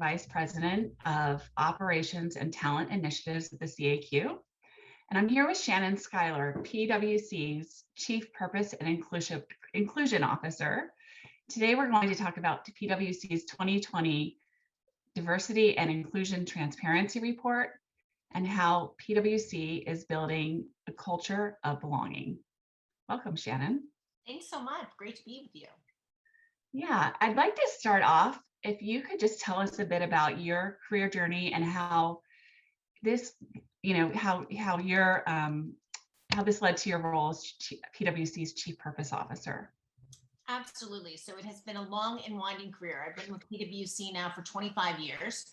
Vice President of Operations and Talent Initiatives at the CAQ. And I'm here with Shannon Schuyler, PwC's Chief Purpose and Inclusion Officer. Today, we're going to talk about PwC's 2020 Diversity and Inclusion Transparency Report and how PwC is building a culture of belonging. Welcome, Shannon. Thanks so much. Great to be with you. Yeah, I'd like to start off, if you could just tell us a bit about your career journey and how this, how this led to your role as PwC's Chief Purpose Officer. Absolutely. So it has been a long and winding career. I've been with PwC now for 25 years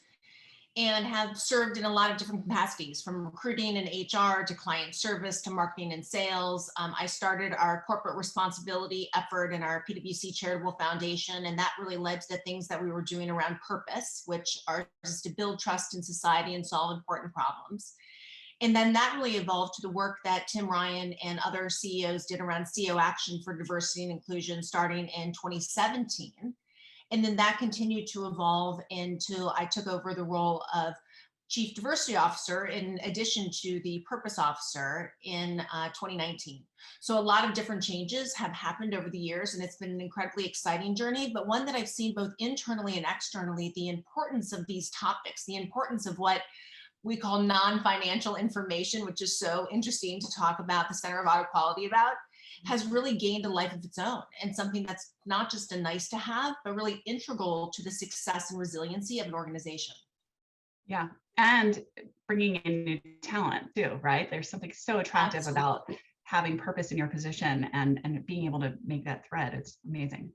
and have served in a lot of different capacities, from recruiting and HR to client service to marketing and sales. I started our corporate responsibility effort in our PwC Charitable Foundation, and that really led to the things that we were doing around purpose, which are just to build trust in society and solve important problems. And then that really evolved to the work that Tim Ryan and other CEOs did around CEO Action for Diversity and Inclusion starting in 2017. And then that continued to evolve until I took over the role of Chief Diversity Officer in addition to the Purpose Officer in 2019. So a lot of different changes have happened over the years, and it's been an incredibly exciting journey, but one that I've seen both internally and externally, the importance of these topics, the importance of what we call non-financial information, which is so interesting to talk about the Center of Audit Quality about, has really gained a life of its own, and something that's not just a nice to have, but really integral to the success and resiliency of an organization. Yeah, and bringing in new talent too, right? There's something so attractive Absolutely. about having purpose in your position and being able to make that thread. It's amazing.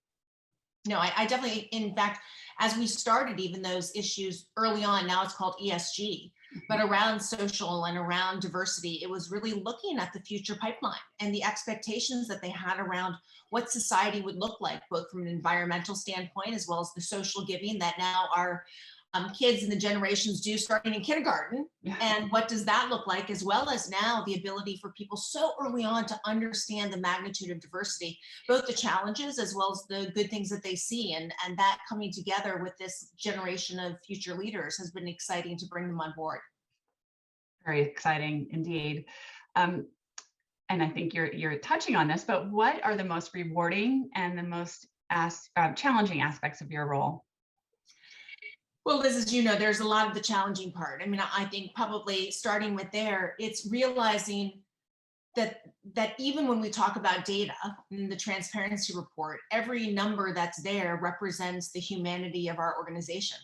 No, I definitely, in fact, as we started even those issues early on, now it's called ESG, but around social and around diversity, it was really looking at the future pipeline and the expectations that they had around what society would look like, both from an environmental standpoint, as well as the social giving that now our kids and the generations do starting in kindergarten. Yeah. And what does that look like, as well as now the ability for people so early on to understand the magnitude of diversity, both the challenges as well as the good things that they see. And that coming together with this generation of future leaders has been exciting to bring them on board. Very exciting indeed. And I think you're touching on this, but what are the most rewarding and the most challenging aspects of your role? Well, Liz, as you know, there's a lot of the challenging part. I mean, I think probably starting with there, it's realizing that even when we talk about data in the transparency report, every number that's there represents the humanity of our organization.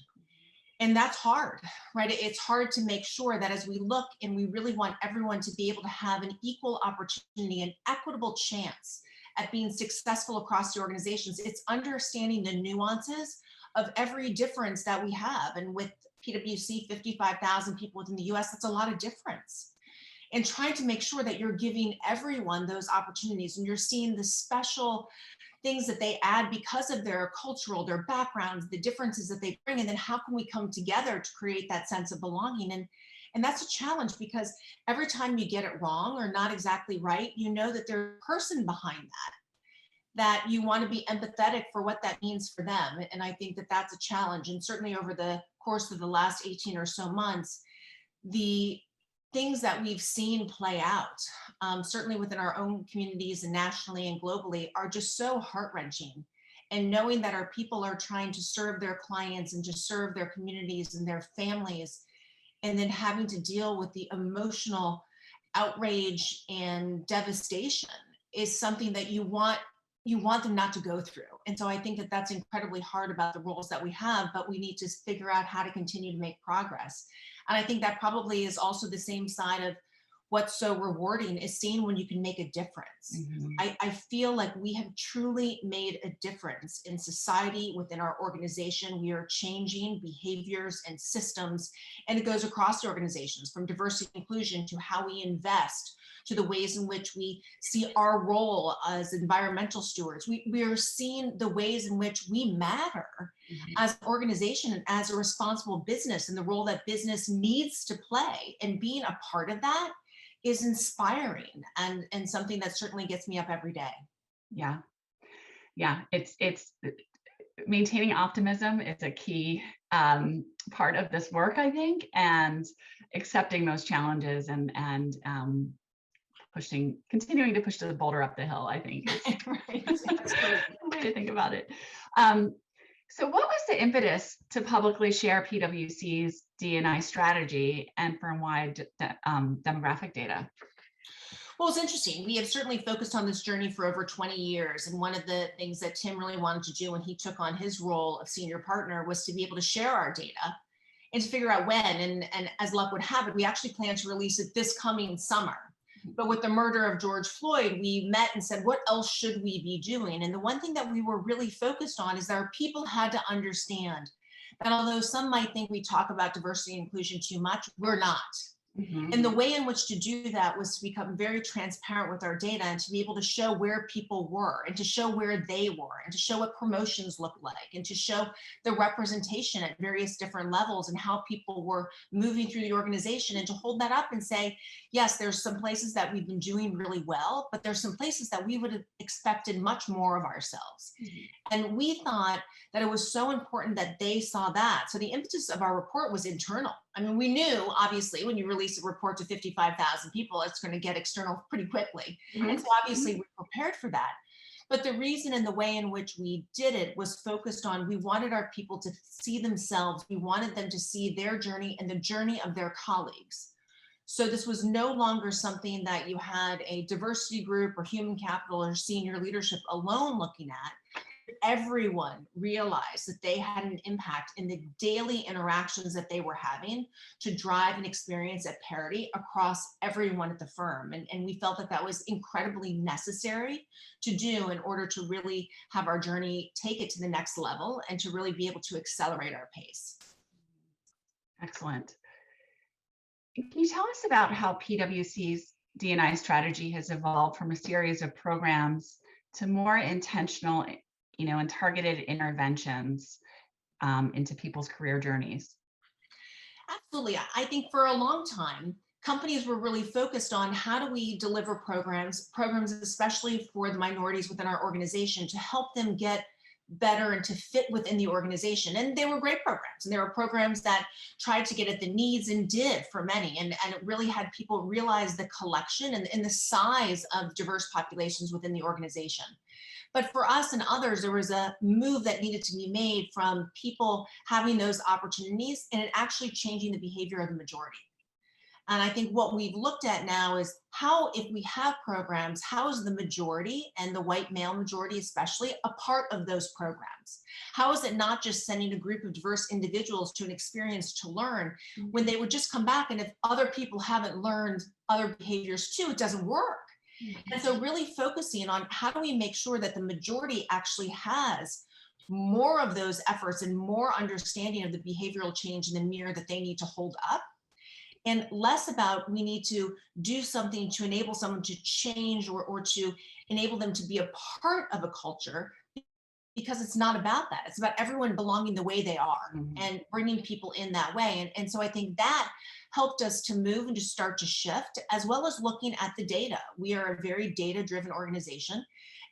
And that's hard, right? It's hard to make sure that as we look and we really want everyone to be able to have an equal opportunity, an equitable chance at being successful across the organizations, it's understanding the nuances of every difference that we have. And with PwC, 55,000 people within the US, that's a lot of difference. And trying to make sure that you're giving everyone those opportunities and you're seeing the special things that they add because of their cultural, their backgrounds, the differences that they bring, and then how can we come together to create that sense of belonging? And that's a challenge, because every time you get it wrong or not exactly right, you know that there's a person behind that you want to be empathetic for what that means for them. And I think that that's a challenge. And certainly over the course of the last 18 or so months, the things that we've seen play out, certainly within our own communities and nationally and globally, are just so heart-wrenching. And knowing that our people are trying to serve their clients and to serve their communities and their families, and then having to deal with the emotional outrage and devastation is something that you want them not to go through. And so I think that that's incredibly hard about the roles that we have, but we need to figure out how to continue to make progress. And I think that probably is also the same side of what's so rewarding, is seeing when you can make a difference. Mm-hmm. I feel like we have truly made a difference in society, within our organization. We are changing behaviors and systems, and it goes across the organizations, from diversity and inclusion to how we invest, to the ways in which we see our role as environmental stewards. We are seeing the ways in which we matter as an organization and as a responsible business, and the role that business needs to play. And being a part of that is inspiring and something that certainly gets me up every day. Yeah. It's maintaining optimism is a key part of this work, I think, and accepting those challenges and continuing to push the boulder up the hill, I think is Right. Absolutely. the way to think about it. So what was the impetus to publicly share PwC's D&I strategy and firm-wide demographic data? Well, it's interesting. We have certainly focused on this journey for over 20 years. And one of the things that Tim really wanted to do when he took on his role of senior partner was to be able to share our data and to figure out when. And as luck would have it, we actually plan to release it this coming summer. But with the murder of George Floyd, we met and said, what else should we be doing? And the one thing that we were really focused on is that our people had to understand that although some might think we talk about diversity and inclusion too much, we're not. Mhm. And the way in which to do that was to become very transparent with our data and to be able to show where people were and to show where they were and to show what promotions looked like and to show the representation at various different levels and how people were moving through the organization, and to hold that up and say, yes, there's some places that we've been doing really well, but there's some places that we would have expected much more of ourselves. And we thought that it was so important that they saw that. So the impetus of our report was internal. I mean, we knew, obviously, when you release a report to 55,000 people, it's going to get external pretty quickly. And so obviously we're prepared for that. But the reason and the way in which we did it was focused on, we wanted our people to see themselves. We wanted them to see their journey and the journey of their colleagues. So this was no longer something that you had a diversity group or human capital or senior leadership alone looking at. Everyone realized that they had an impact in the daily interactions that they were having to drive an experience at parity across everyone at the firm. And we felt that that was incredibly necessary to do in order to really have our journey take it to the next level and to really be able to accelerate our pace. Excellent. Can you tell us about how PwC's D&I strategy has evolved from a series of programs to more intentional, and targeted interventions into people's career journeys? Absolutely. I think for a long time, companies were really focused on how do we deliver programs especially for the minorities within our organization, to help them get better and to fit within the organization. And they were great programs. And there were programs that tried to get at the needs and did for many. And it really had people realize the collection and the size of diverse populations within the organization. But for us and others, there was a move that needed to be made from people having those opportunities and it actually changing the behavior of the majority. And I think what we've looked at now is how, if we have programs, how is the majority and the white male majority especially a part of those programs? How is it not just sending a group of diverse individuals to an experience to learn when they would just come back, and if other people haven't learned other behaviors too, it doesn't work. And so really focusing on how do we make sure that the majority actually has more of those efforts and more understanding of the behavioral change in the mirror that they need to hold up, and less about we need to do something to enable someone to change or to enable them to be a part of a culture, because it's not about that. It's about everyone belonging the way they are and bringing people in that way. And so I think that helped us to move and to start to shift, as well as looking at the data. We are a very data-driven organization.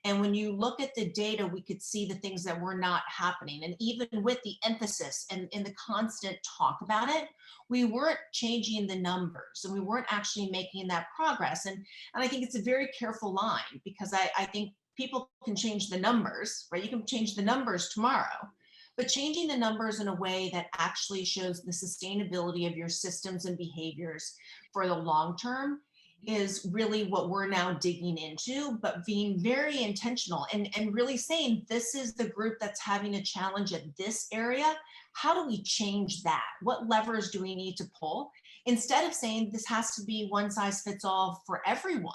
And when you look at the data, we could see the things that were not happening. And even with the emphasis and the constant talk about it, we weren't changing the numbers and we weren't actually making that progress. And I think it's a very careful line, because I think people can change the numbers, right? You can change the numbers tomorrow, but changing the numbers in a way that actually shows the sustainability of your systems and behaviors for the long term is really what we're now digging into, but being very intentional and really saying, this is the group that's having a challenge at this area. How do we change that? What levers do we need to pull? Instead of saying this has to be one size fits all for everyone,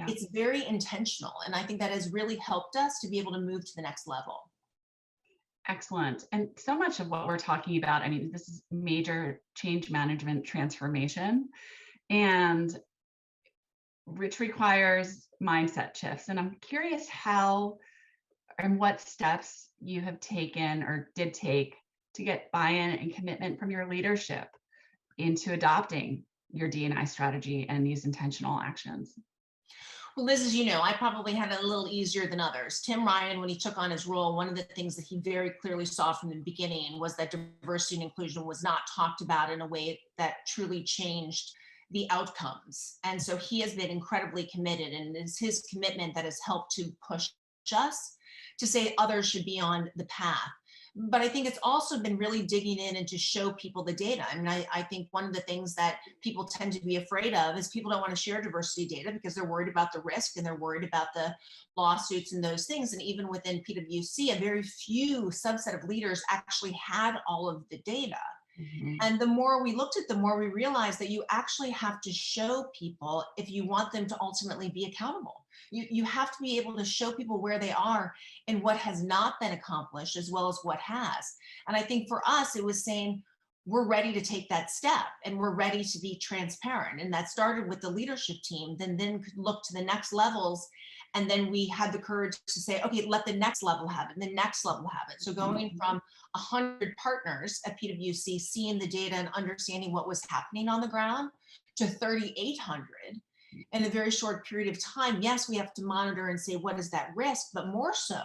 it's very intentional. And I think that has really helped us to be able to move to the next level. Excellent. And so much of what we're talking about, I mean, this is major change management transformation, and which requires mindset shifts. And I'm curious how and what steps you have taken or did take to get buy-in and commitment from your leadership into adopting your D&I strategy and these intentional actions. Well, Liz, as you know, I probably had it a little easier than others. Tim Ryan, when he took on his role, one of the things that he very clearly saw from the beginning was that diversity and inclusion was not talked about in a way that truly changed the outcomes. And so he has been incredibly committed, and it's his commitment that has helped to push us to say others should be on the path. But I think it's also been really digging in and to show people the data. I mean, I think one of the things that people tend to be afraid of is people don't want to share diversity data because they're worried about the risk and they're worried about the lawsuits and those things. And even within PwC, a very few subset of leaders actually had all of the data. Mhm. And the more we looked at, the more we realized that you actually have to show people if you want them to ultimately be accountable. You have to be able to show people where they are and what has not been accomplished as well as what has. And I think for us, it was saying, we're ready to take that step and we're ready to be transparent. And that started with the leadership team, then could look to the next levels. And then we had the courage to say, okay, let the next level have it, and the next level have it. So going from 100 partners at PwC, seeing the data and understanding what was happening on the ground, to 3,800 in a very short period of time. Yes, we have to monitor and say, what is that risk? But more so,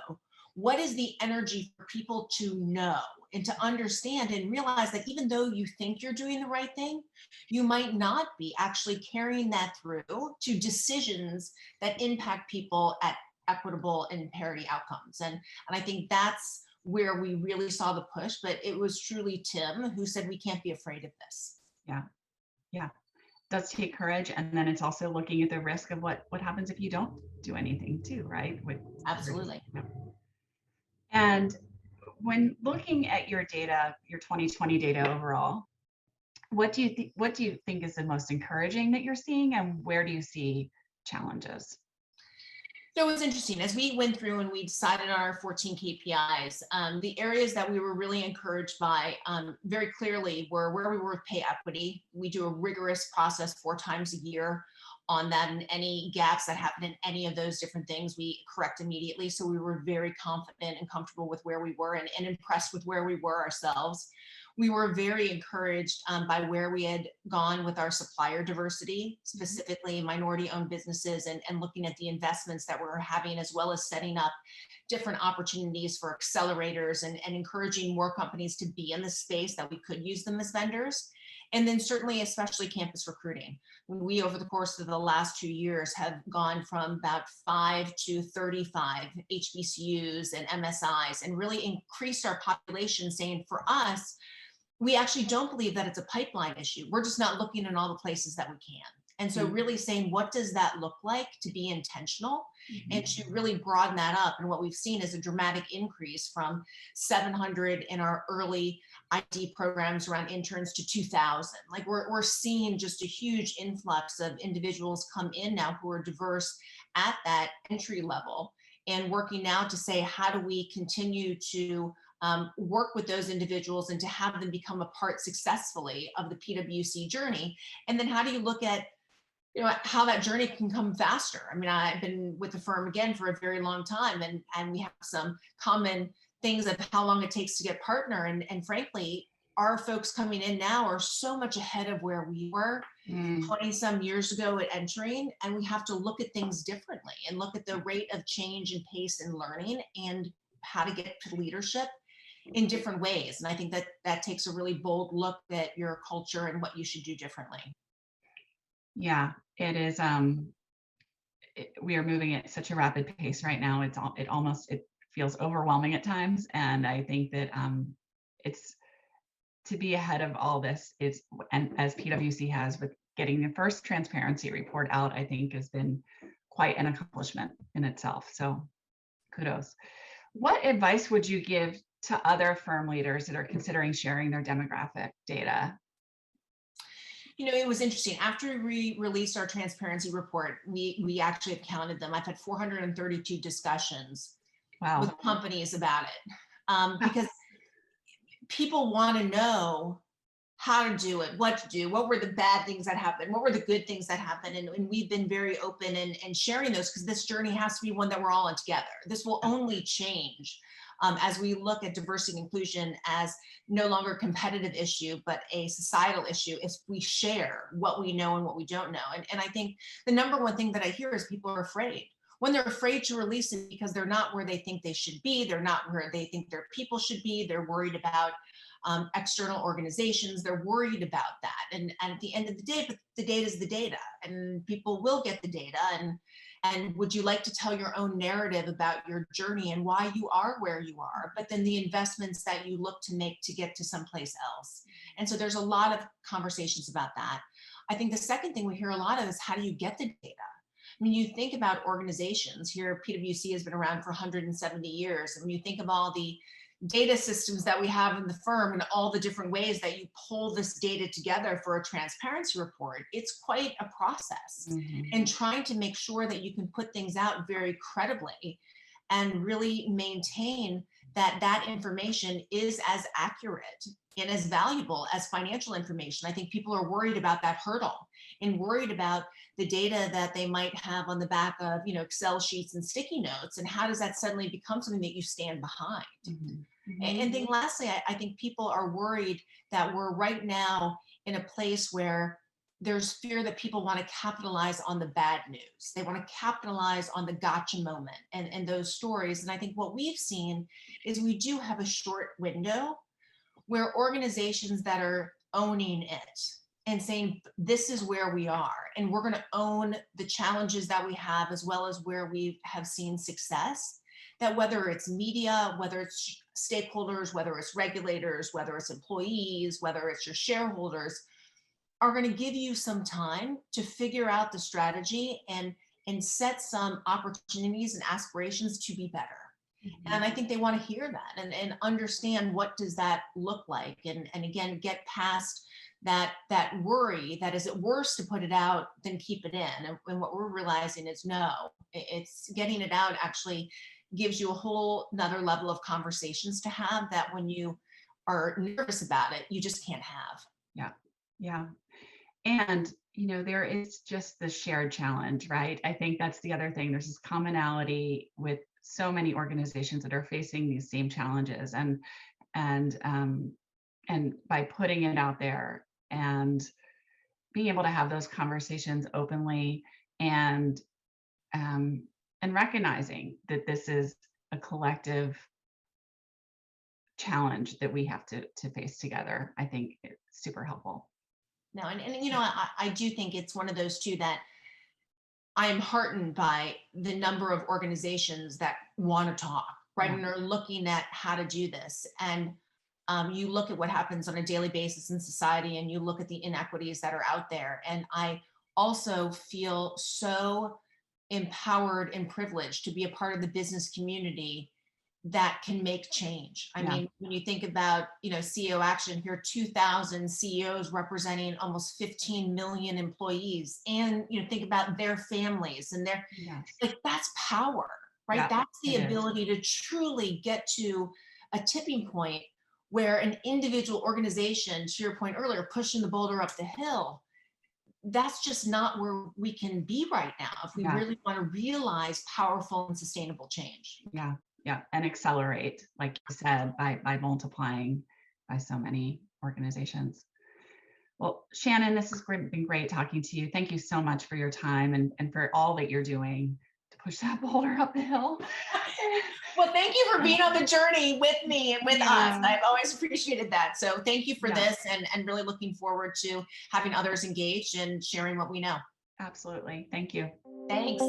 what is the energy for people to know and to understand and realize that even though you think you're doing the right thing, you might not be actually carrying that through to decisions that impact people at equitable and parity outcomes. And I think that's where we really saw the push, but it was truly Tim who said, we can't be afraid of this. Yeah. Yeah. Does take courage. And then it's also looking at the risk of what happens if you don't do anything too, right? Absolutely. Yeah. And when looking at your data, your 2020 data overall, what do you think is the most encouraging that you're seeing, and where do you see challenges? So it was interesting as we went through and we decided on our 14 KPIs. The areas that we were really encouraged by very clearly were where we were with pay equity. We do a rigorous process 4 times a year on that, and any gaps that happen in any of those different things we correct immediately. So we were very confident and comfortable with where we were, and impressed with where we were ourselves. We were very encouraged by where we had gone with our supplier diversity, specifically minority-owned businesses, and looking at the investments that we're having, as well as setting up different opportunities for accelerators and encouraging more companies to be in the space that we could use them as vendors. And then certainly, especially campus recruiting. We, over the course of the last 2 years, have gone from about 5 to 35 HBCUs and MSIs, and really increased our population, saying for us, we actually don't believe that it's a pipeline issue. We're just not looking in all the places that we can. And so really saying, what does that look like to be intentional and to really broaden that up? And what we've seen is a dramatic increase from 700 in our early ID programs around interns to 2,000. Like we're seeing just a huge influx of individuals come in now who are diverse at that entry level, and working now to say, how do we continue to work with those individuals and to have them become a part successfully of the PwC journey? And then how do you look at how that journey can come faster? I mean, I've been with the firm again for a very long time, and we have some common things of how long it takes to get partner. And frankly, our folks coming in now are so much ahead of where we were 20 some years ago at entering, and we have to look at things differently and look at the rate of change and pace and learning and how to get to leadership in different ways. And I think that takes a really bold look at your culture and what you should do differently. Yeah, it is. We are moving at such a rapid pace right now. It feels overwhelming at times, and I think that it's to be ahead of all this is, and as PwC has with getting the first transparency report out, I think has been quite an accomplishment in itself. So kudos. What advice would you give to other firm leaders that are considering sharing their demographic data? It was interesting. After we released our transparency report, we actually have counted them. I've had 432 discussions with companies about it, because people want to know how to do it, what to do, what were the bad things that happened, what were the good things that happened. And we've been very open and sharing those, because this journey has to be one that we're all in together. This will only change as we look at diversity and inclusion as no longer a competitive issue, but a societal issue, if we share what we know and what we don't know. And I think the number one thing that I hear is people are afraid. When they're afraid to release it because they're not where they think they should be, they're not where they think their people should be, they're worried about external organizations, they're worried about that. And at the end of the day, but the data is the data, and people will get the data. And would you like to tell your own narrative about your journey and why you are where you are, but then the investments that you look to make to get to someplace else. And so there's a lot of conversations about that. I think the second thing we hear a lot of is, how do you get the data? I mean, you think about organizations here, PwC has been around for 170 years. And when you think of all the data systems that we have in the firm and all the different ways that you pull this data together for a transparency report, it's quite a process. And trying to make sure that you can put things out very credibly and really maintain that that information is as accurate and as valuable as financial information. I think people are worried about that hurdle and worried about the data that they might have on the back of, Excel sheets and sticky notes, and how does that suddenly become something that you stand behind? And then lastly, I think people are worried that we're right now in a place where there's fear that people want to capitalize on the bad news. They want to capitalize on the gotcha moment and those stories. And I think what we've seen is we do have a short window where organizations that are owning it and saying, this is where we are, and we're going to own the challenges that we have, as well as where we have seen success, that whether it's media, whether it's stakeholders, whether it's regulators, whether it's employees, whether it's your shareholders, are going to give you some time to figure out the strategy and set some opportunities and aspirations to be better. And I think they want to hear that and understand, what does that look like? And again, get past that worry that, is it worse to put it out than keep it in? And what we're realizing is, no, it's getting it out actually gives you a whole another level of conversations to have, that when you are nervous about it, you just can't have. Yeah. And, there is just the shared challenge, right? I think that's the other thing. There's this commonality with so many organizations that are facing these same challenges, and by putting it out there and being able to have those conversations openly, and recognizing that this is a collective challenge that we have to face together, I think it's super helpful. No, and I do think it's one of those two that I am heartened by the number of organizations that want to talk, right? Yeah. And are looking at how to do this. And you look at what happens on a daily basis in society, and you look at the inequities that are out there. And I also feel so empowered and privileged to be a part of the business community that can make change. I mean, when you think about, CEO Action, here, 2,000 CEOs representing almost 15 million employees, and, think about their families and their, like, that's power, right? Yeah, that's the ability to truly get to a tipping point where an individual organization, to your point earlier, pushing the boulder up the hill, that's just not where we can be right now if we really want to realize powerful and sustainable change. Yeah, and accelerate, like you said, by multiplying by so many organizations. Well, Shannon, this has been great talking to you. Thank you so much for your time and for all that you're doing to push that boulder up the hill. Well, thank you for being on the journey with me and with us. I've always appreciated that. So thank you for this, and really looking forward to having others engaged and sharing what we know. Absolutely. Thank you. Thanks.